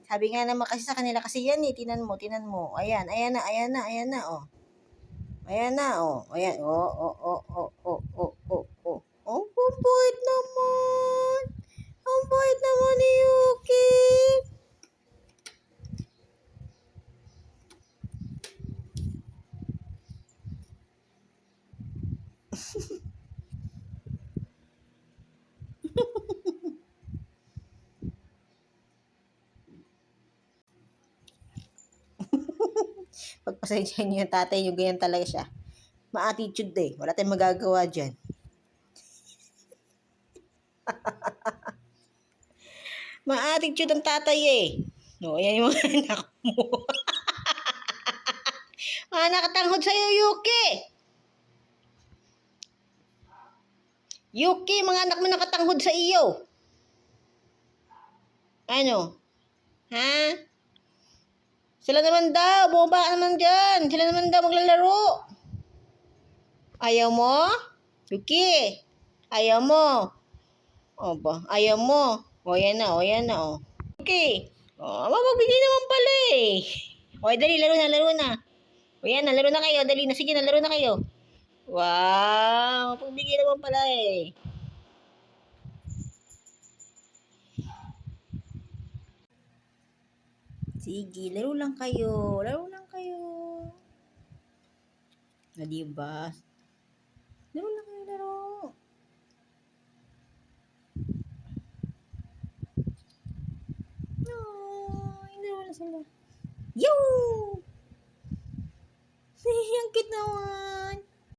Sabi nga naman kasi sa kanila kasi yan eh. Tinan mo, tinan mo. Ayan, ayan na, ayan na, ayan na, oh. Ayan na, oh. Ayan, oh, oh, oh, oh, oh, oh, oh, oh. Oh, ang bait naman. Ang bait naman ni Yuki. Pagpasensya niyo yung tatay niyo, ganyan talaga siya. Ma-attitude eh. Wala tayong magagawa dyan. Ma-attitude ang tatay eh. No, ayan yung mga anak mo. Mga nakatanghod sa'yo, Yuki. Yuki, mga anak mo nakatanghod sa iyo. Ano? Ha? Sila naman daw. Bumaba ka naman dyan. Sila naman daw maglalaro. Ayaw mo? Yuki. Ayaw mo? O ba? Ayaw mo? O yan na, o yan na, o. Yuki. O, mapagbigay naman pala eh. O, dali, laro na, laro na. O yan na, laro na kayo. Dali na, sige na, laro na kayo. Wow, mapagbigay naman pala eh. Sige, laro lang kayo. Laro lang kayo. Na diba? Laro lang kayo, laro. Ay, laro na sila. Yoo! Ang cute naman.